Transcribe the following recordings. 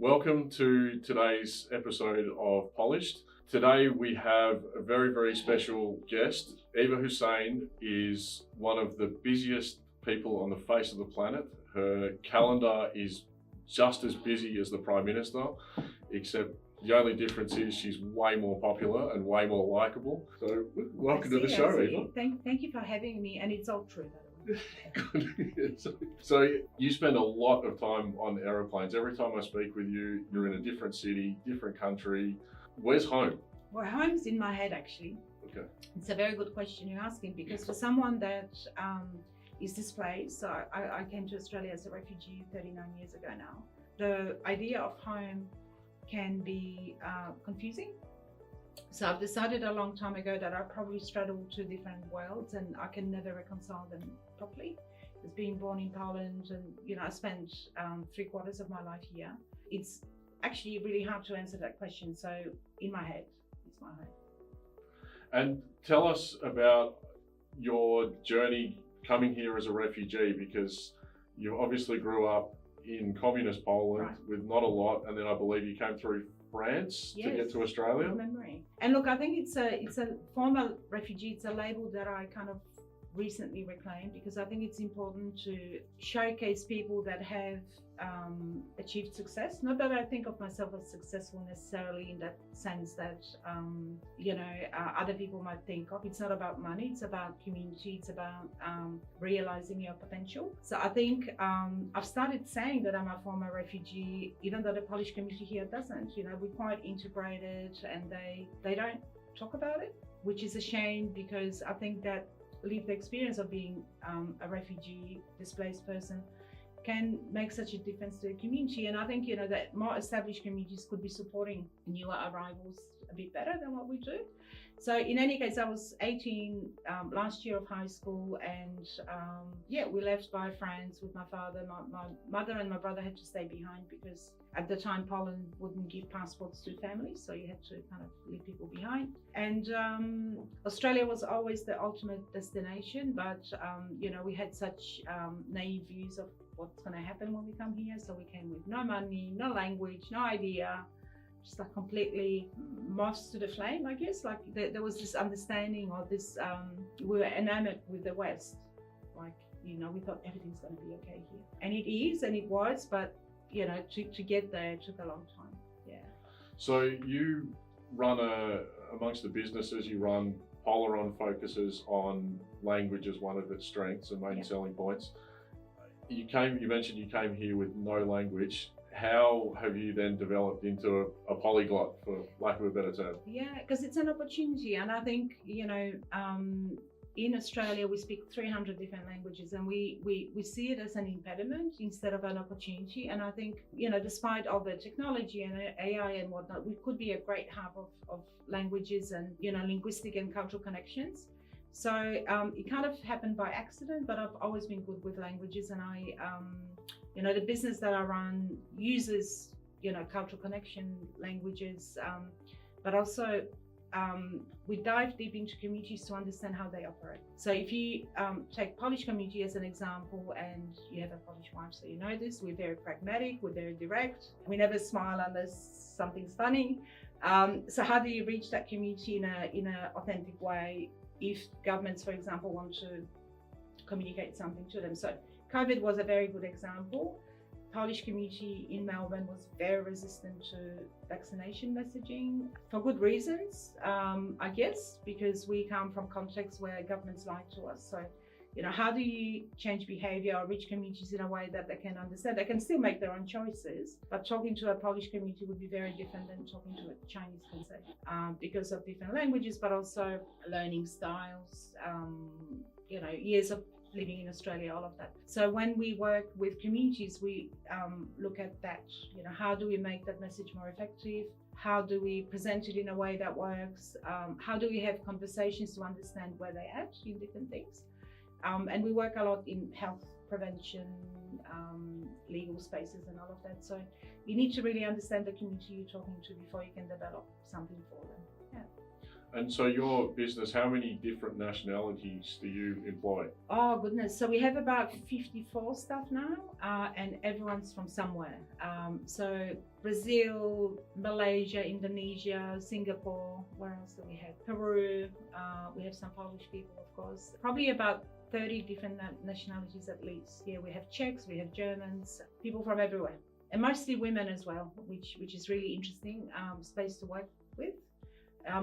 Welcome to today's episode of Polished. Today we have a very, very special guest. Eva Hussain is one of the busiest people on the face of the planet. Her calendar is just as busy as the Prime Minister, except the only difference is she's way more popular and way more likable. So welcome to the show, Eva. Thank you for having me, and it's all true, by the way. Good. So you spend a lot of time on aeroplanes. Every time I speak with you, you're in a different city, different country. Where's home? Well, home's in my head, actually. Okay. It's a very good question you're asking, because for someone that is displaced, so I came to Australia as a refugee 39 years ago now. The idea of home can be confusing. So I've decided a long time ago that I probably straddle two different worlds and I can never reconcile them properly. As being born in Poland and, I spent 3/4 of my life here. It's actually really hard to answer that question. So in my head, it's my home. And tell us about your journey coming here as a refugee, because you obviously grew up in communist Poland with not a lot, and then I believe you came through France to get to Australia. Good memory. And look, I think it's a former refugee. It's a label that I kind of recently reclaimed, because I think it's important to showcase people that have achieved success. Not that I think of myself as successful necessarily in that sense that other people might think of. It's not about money, it's about community, it's about realizing your potential. So I think I've started saying that I'm a former refugee, even though the Polish community here doesn't. We're quite integrated and they don't talk about it, which is a shame, because I think that lived experience of being a refugee, displaced person can make such a difference to the community. And I think, that more established communities could be supporting newer arrivals a bit better than what we do. So in any case, I was 18 last year of high school, and we left by France with my father. My mother and my brother had to stay behind, because at the time Poland wouldn't give passports to families, so you had to kind of leave people behind. And Australia was always the ultimate destination, but we had such naive views of what's going to happen when we come here. So we came with no money, no language, no idea, just like completely moths to the flame, I guess. Like there was this understanding, or this, we were enamored with the West. Like, we thought everything's going to be okay here. And it is, and it was, but, to get there took a long time. Yeah. So you run amongst the businesses, you run Polaron focuses on language as one of its strengths and main selling points. You mentioned you came here with no language. How have you then developed into a polyglot, for lack of a better term? Yeah, because it's an opportunity. And I think, in Australia, we speak 300 different languages, and we see it as an impediment instead of an opportunity. And I think, despite all the technology and AI and whatnot, we could be a great hub of languages and, linguistic and cultural connections. So it kind of happened by accident, but I've always been good with languages, and the business that I run uses, cultural connection languages, but also we dive deep into communities to understand how they operate. So if you take Polish community as an example, and you have a Polish wife, so you know this, we're very pragmatic, we're very direct, we never smile unless something's funny. So how do you reach that community in a authentic way if governments, for example, want to communicate something to them? So COVID was a very good example. Polish community in Melbourne was very resistant to vaccination messaging for good reasons, I guess, because we come from contexts where governments lie to us. So, how do you change behavior or reach communities in a way that they can understand? They can still make their own choices, but talking to a Polish community would be very different than talking to a Chinese community, because of different languages, but also learning styles, years of living in Australia, all of that. So when we work with communities, we look at that, how do we make that message more effective? How do we present it in a way that works? How do we have conversations to understand where they're at in different things? And we work a lot in health prevention, legal spaces and all of that. So you need to really understand the community you're talking to before you can develop something for them. Yeah. And so your business, how many different nationalities do you employ? Oh goodness, so we have about 54 staff now, and everyone's from somewhere. So Brazil, Malaysia, Indonesia, Singapore, where else do we have? Peru, we have some Polish people, of course. Probably about 30 different nationalities at least. Yeah, we have Czechs, we have Germans, people from everywhere. And mostly women as well, which is really interesting space to work with.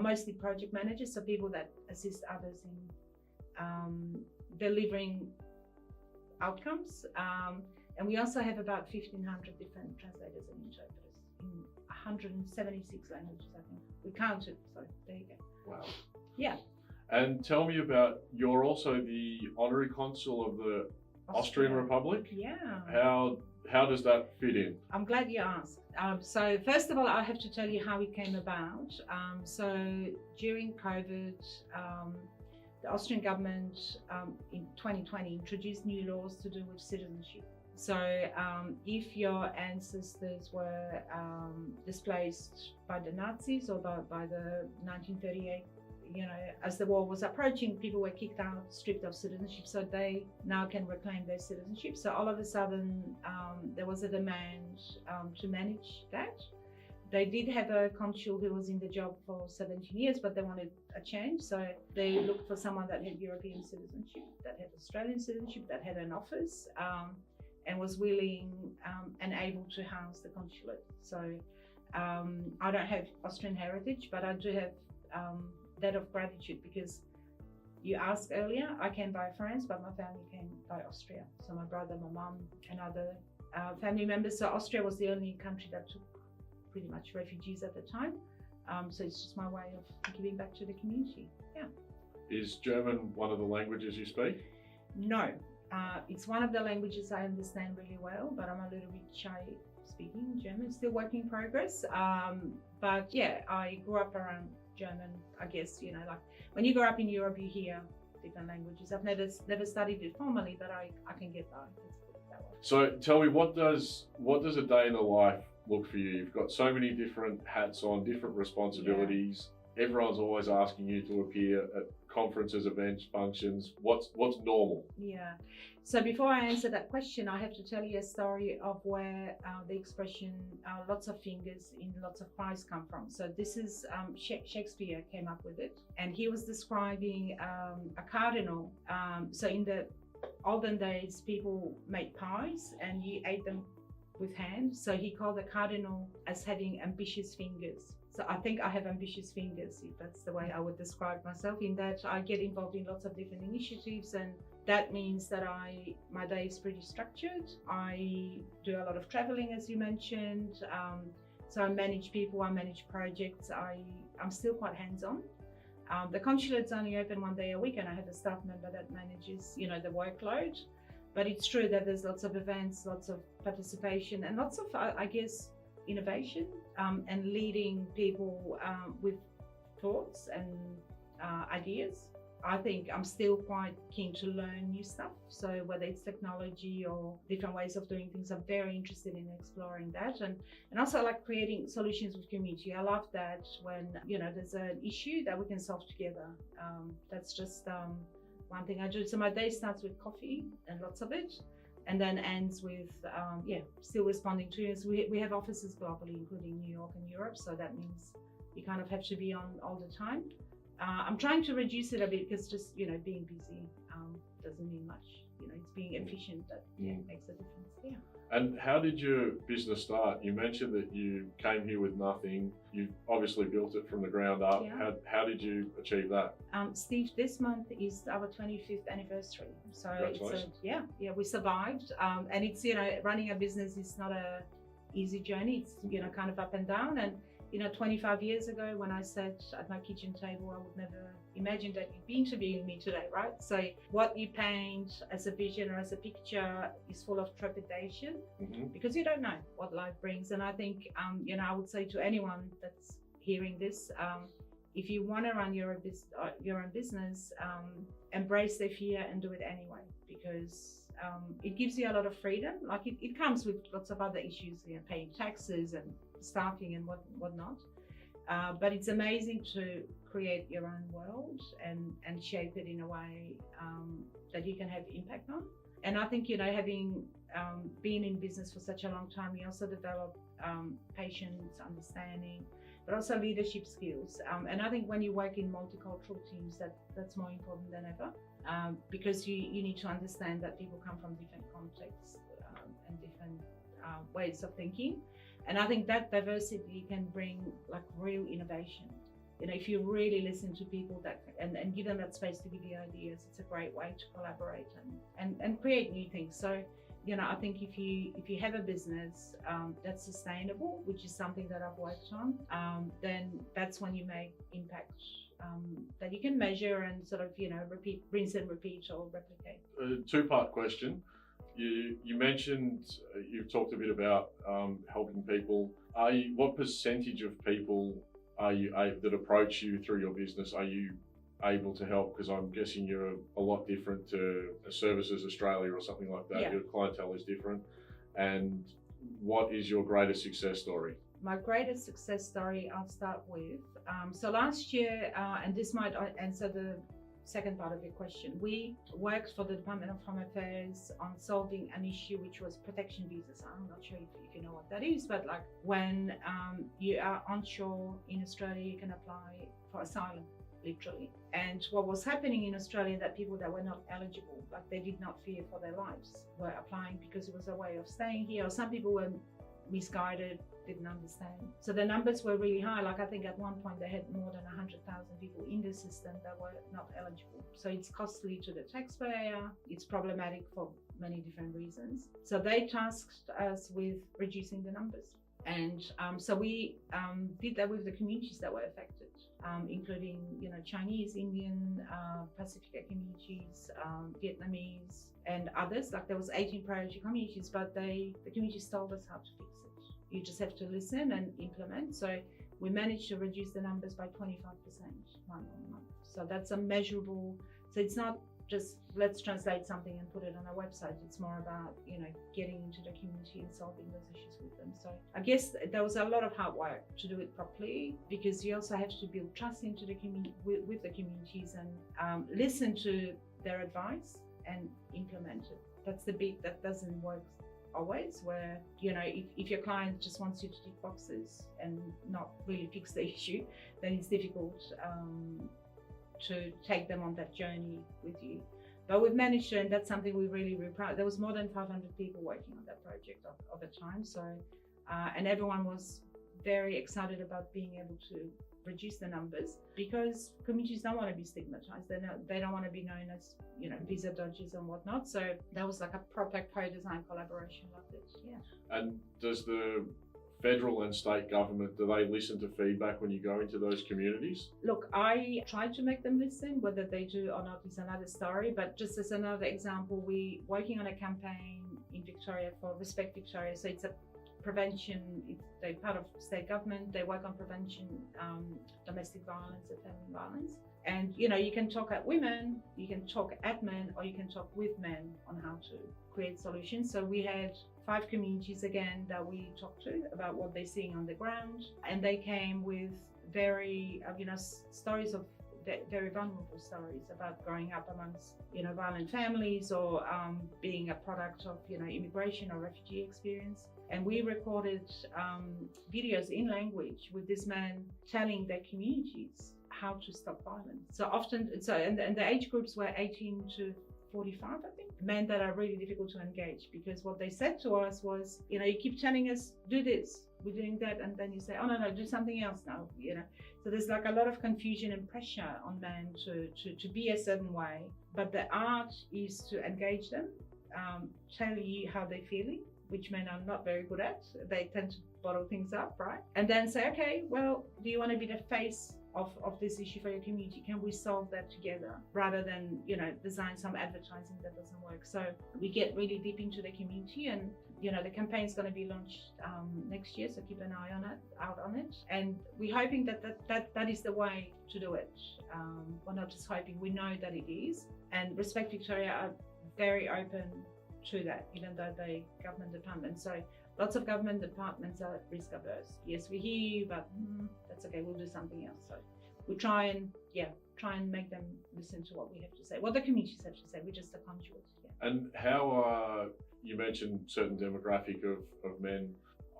Mostly project managers, so people that assist others in delivering outcomes. And we also have about 1,500 different translators and interpreters in 176 languages, I think. We counted, so there you go. Wow. Yeah. And tell me about, you're also the honorary consul of the Austrian Republic? Yeah. How does that fit in? I'm glad you asked. So first of all, I have to tell you how it came about. So during COVID, the Austrian government in 2020 introduced new laws to do with citizenship. So if your ancestors were displaced by the Nazis or by the 1938, as the war was approaching, people were kicked out, stripped of citizenship, so they now can reclaim their citizenship. So all of a sudden, there was a demand to manage that. They did have a consul who was in the job for 17 years, but they wanted a change. So they looked for someone that had European citizenship, that had Australian citizenship, that had an office, and was willing and able to house the consulate. So I don't have Austrian heritage, but I do have that of gratitude, because you asked earlier, I came by France, but my family came by Austria. So my brother, my mum, and other family members. So Austria was the only country that took pretty much refugees at the time. So it's just my way of giving back to the community. Yeah. Is German one of the languages you speak? No, it's one of the languages I understand really well, but I'm a little bit shy speaking German. Still work in progress. But yeah, I grew up around German, I guess, like when you grow up in Europe, you hear different languages. I've never studied it formally, but I can get by. Let's put it that way. So tell me, what does a day in the life look for you? You've got so many different hats on, different responsibilities. Yeah. Everyone's always asking you to appear at conferences, events, functions. What's normal? Yeah. So before I answer that question, I have to tell you a story of where the expression lots of fingers in lots of pies come from. So this is Shakespeare came up with it, and he was describing a cardinal. So in the olden days, people made pies and you ate them with hand. So he called the cardinal as having ambitious fingers. So I think I have ambitious fingers, if that's the way I would describe myself, in that I get involved in lots of different initiatives, and that means that my day is pretty structured. I do a lot of traveling, as you mentioned. So I manage people, I manage projects. I'm still quite hands-on. The consulate's only open one day a week, and I have a staff member that manages, the workload. But it's true that there's lots of events, lots of participation, and lots of, I guess, innovation and leading people with thoughts and ideas. I think I'm still quite keen to learn new stuff. So whether it's technology or different ways of doing things, I'm very interested in exploring that. And also I like creating solutions with community. I love that when, there's an issue that we can solve together. That's just one thing I do. So my day starts with coffee and lots of it, and then ends with, still responding to us. We have offices globally, including New York and Europe. So that means you kind of have to be on all the time. I'm trying to reduce it a bit, because just, being busy doesn't mean much. It's being efficient that makes a difference. Yeah. And how did your business start? You mentioned that you came here with nothing. You obviously built it from the ground up. Yeah. How did you achieve that? Steve, this month is our 25th anniversary. So congratulations. We survived. And it's, running a business is not a easy journey. It's, kind of up and down. And 25 years ago, when I sat at my kitchen table, I would never imagine that you'd be interviewing me today, right? So what you paint as a vision or as a picture is full of trepidation, because you don't know what life brings. And I think, I would say to anyone that's hearing this, if you want to run your own business, embrace the fear and do it anyway, because it gives you a lot of freedom. Like it comes with lots of other issues, paying taxes and staffing and whatnot. But it's amazing to create your own world and shape it in a way that you can have impact on. And I think, having been in business for such a long time, you also develop patience, understanding, but also leadership skills. And I think when you work in multicultural teams, that's more important than ever, because you need to understand that people come from different contexts and different ways of thinking. And I think that diversity can bring like real innovation. If you really listen to people and give them that space to give you ideas, it's a great way to collaborate and create new things. So, I think if you have a business that's sustainable, which is something that I've worked on, then that's when you make impact that you can measure and sort of, rinse and repeat or replicate. A two-part question. You mentioned, you've talked a bit about helping people. What percentage of people that approach you through your business are you able to help? Because I'm guessing you're a lot different to Services Australia or something like that. Yeah. Your clientele is different. And what is your greatest success story? My greatest success story I'll start with. So last year, and this might answer the second part of your question, we worked for the Department of Home Affairs on solving an issue which was protection visas. I'm not sure if you know what that is, but like when you are onshore in Australia, you can apply for asylum, literally. And what was happening in Australia, that people that were not eligible, like they did not fear for their lives, were applying because it was a way of staying here, or some people were misguided, didn't understand. So the numbers were really high. Like I think at one point they had more than 100,000 people in the system that were not eligible. So it's costly to the taxpayer. It's problematic for many different reasons. So they tasked us with reducing the numbers. And so we did that with the communities that were affected, including, Chinese, Indian, Pacific communities, Vietnamese, and others. Like there was 18 priority communities, but the communities told us how to fix it. You just have to listen and implement. So we managed to reduce the numbers by 25% month on month. So that's a measurable. So it's not just let's translate something and put it on our website. It's more about, getting into the community and solving those issues with them. So I guess there was a lot of hard work to do it properly, because you also have to build trust into the community with the communities and listen to their advice and implement it. That's the bit that doesn't work always, where, if your client just wants you to tick boxes and not really fix the issue, then it's difficult to take them on that journey with you. But we've managed to, and that's something we're really proud. There was more than 500 people working on that project of the time. So, and everyone was very excited about being able to reduce the numbers, because communities don't want to be stigmatized. They don't want to be known as, visa dodgers and whatnot. So that was like a proper co-design collaboration like this. Yeah. And does the federal and state government, do they listen to feedback when you go into those communities? Look, I try to make them listen. Whether they do or not is another story. But just as another example, we're working on a campaign in Victoria for Respect Victoria. So it's a prevention, they're part of state government, they work on prevention, domestic violence and family violence. And you can talk at women, you can talk at men, or you can talk with men on how to create solutions. So we had 5 communities again that we talked to about what they're seeing on the ground, and they came with very stories of very vulnerable stories about growing up amongst violent families, or being a product of immigration or refugee experience. And we recorded videos in language with this man telling their communities how to stop violence. So often, and the age groups were 18 to 45, I think, men that are really difficult to engage, because what they said to us was, you keep telling us, do this, we're doing that, and then you say, oh no, do something else now, So there's like a lot of confusion and pressure on men to be a certain way, but the art is to engage them, tell you how they're feeling, which men are not very good at. They tend to bottle things up, right? And then say, okay, well, do you want to be the face of this issue for your community? Can we solve that together, rather than design some advertising that doesn't work? So we get really deep into the community, and the campaign is going to be launched next year, so keep an eye out on it. And we're hoping that is the way to do it. We're not just hoping, we know that it is. And Respect Victoria are very open to that, even though they government department. So lots of government departments are risk averse. Yes, we hear you, but that's okay, we'll do something else. So we try and make them listen to what we have to say, what the communities have to say. We're just a conduit. Yeah. And how you mentioned certain demographic of men.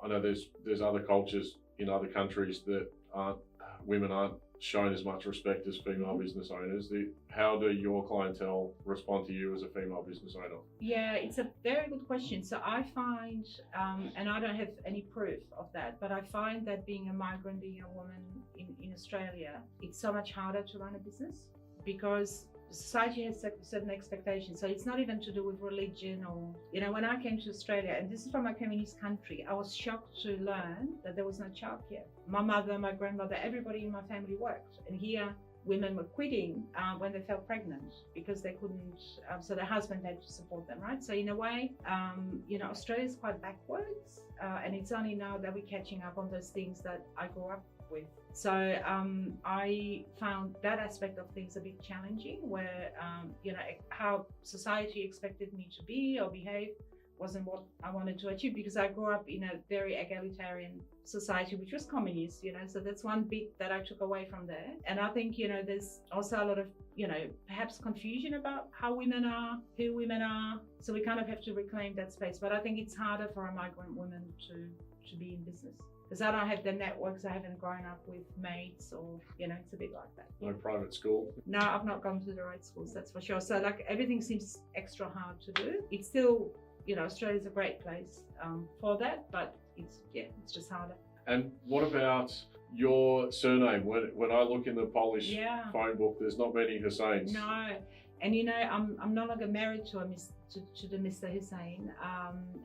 I know there's other cultures in other countries that women aren't shown as much respect as female business owners. How do your clientele respond to you as a female business owner? Yeah, it's a very good question. So I find, and I don't have any proof of that, but I find that being a migrant, being a woman in Australia, it's so much harder to run a business because society has certain expectations. So it's not even to do with religion or, when I came to Australia, and this is from a communist country, I was shocked to learn that there was no childcare. My mother, my grandmother, everybody in my family worked. And here, women were quitting when they fell pregnant because they couldn't, so their husband had to support them, right? So in a way, Australia is quite backwards, and it's only now that we're catching up on those things that I grew up with. So I found that aspect of things a bit challenging, where how society expected me to be or behave wasn't what I wanted to achieve, because I grew up in a very egalitarian society, which was communist, so that's one bit that I took away from there. And I think, there's also a lot of, perhaps confusion about how women are, who women are. So we kind of have to reclaim that space. But I think it's harder for a migrant woman to be in business, because I don't have the networks. I haven't grown up with mates, or it's a bit like that. No private school? No, I've not gone to the right schools, that's for sure. So like everything seems extra hard to do. It's still, Australia's a great place for that, but it's just harder. And what about your surname? When I look in the Polish phone book, there's not many Hussains. No, and I'm no longer married to the Mr. Hussain,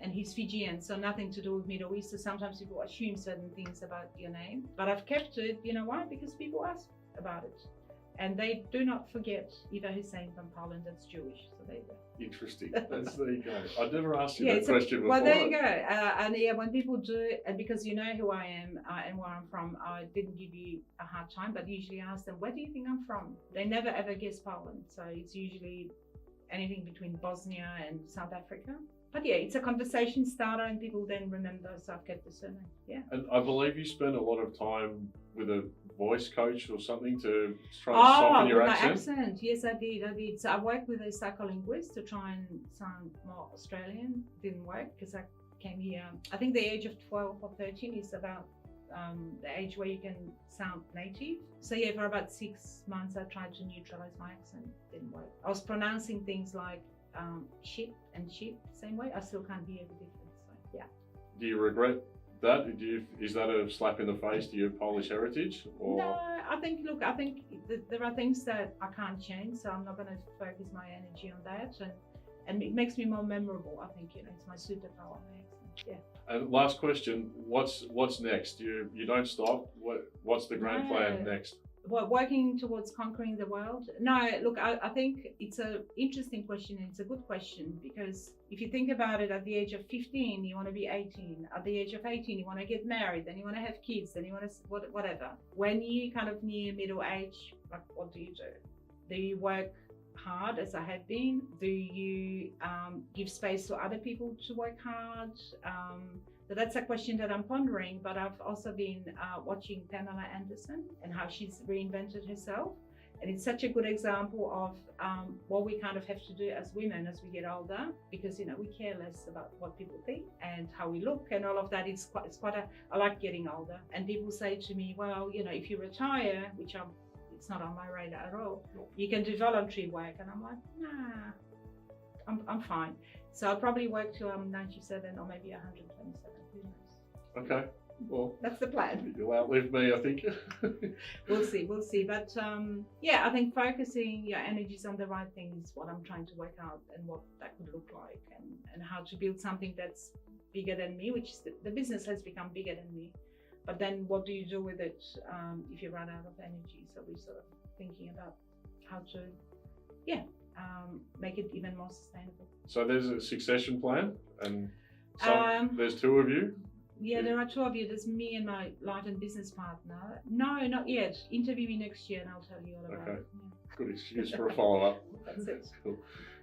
and he's Fijian, so nothing to do with Middle East. So sometimes people assume certain things about your name, but I've kept it. You know why? Because people ask about it, and they do not forget Eva Hussain from Poland. That's Jewish, so there you go. Interesting. There you go. I'd never asked you that question before. Well, there you go. And when people do, and because you know who I am and where I'm from, I didn't give you a hard time, but usually I ask them, where do you think I'm from? They never ever guess Poland. So it's usually anything between Bosnia and South Africa. But it's a conversation starter, and people then remember, so I've kept the surname. Yeah. And I believe you spend a lot of time with a voice coach or something to try and soften your accent. My accent. Yes, I did. So I worked with a psycholinguist to try and sound more Australian. Didn't work because I came here. I think the age of 12 or 13 is about the age where you can sound native. So for about 6 months I tried to neutralize my accent. Didn't work. I was pronouncing things like ship and sheep the same way. I still can't hear the difference. So, do you regret that? Is that a slap in the face to your Polish heritage? Or? No, I think there are things that I can't change, so I'm not going to focus my energy on that, and it makes me more memorable. I think it's my superpower, my accent. And last question: what's next? You don't stop. What's the grand plan next? Working towards conquering the world? No, look, I think it's an interesting question, and it's a good question, because if you think about it, at the age of 15, you want to be 18. At the age of 18, you want to get married, then you want to have kids, then you want to whatever. When you kind of near middle age, like, what do you do? Do you work hard, as I have been? Do you give space to other people to work hard? So that's a question that I'm pondering, but I've also been watching Pamela Anderson and how she's reinvented herself. And it's such a good example of what we kind of have to do as women as we get older, because, we care less about what people think and how we look and all of that. It's quite I like getting older. And people say to me, well, if you retire, which it's not on my radar at all, you can do voluntary work. And I'm like, nah, I'm fine. So I'll probably work till I'm 97 or maybe 127. Who knows? Okay. Well, that's the plan. You'll outlive me, I think. We'll see. But I think focusing your energies on the right thing is what I'm trying to work out, and what that could look like, and how to build something that's bigger than me, which is the business has become bigger than me. But then what do you do with it if you run out of energy? So we're sort of thinking about how to, make it even more sustainable. So there's a succession plan, and there's two of you? Yeah, there are two of you. There's me and my life and business partner. No, not yet. Interview me next year and I'll tell you all about it. Yeah. Good excuse for a follow-up. That's it. Cool.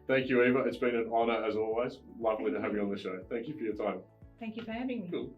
Thank you, Eva. It's been an honour as always. Lovely to have you on the show. Thank you for your time. Thank you for having me. Cool.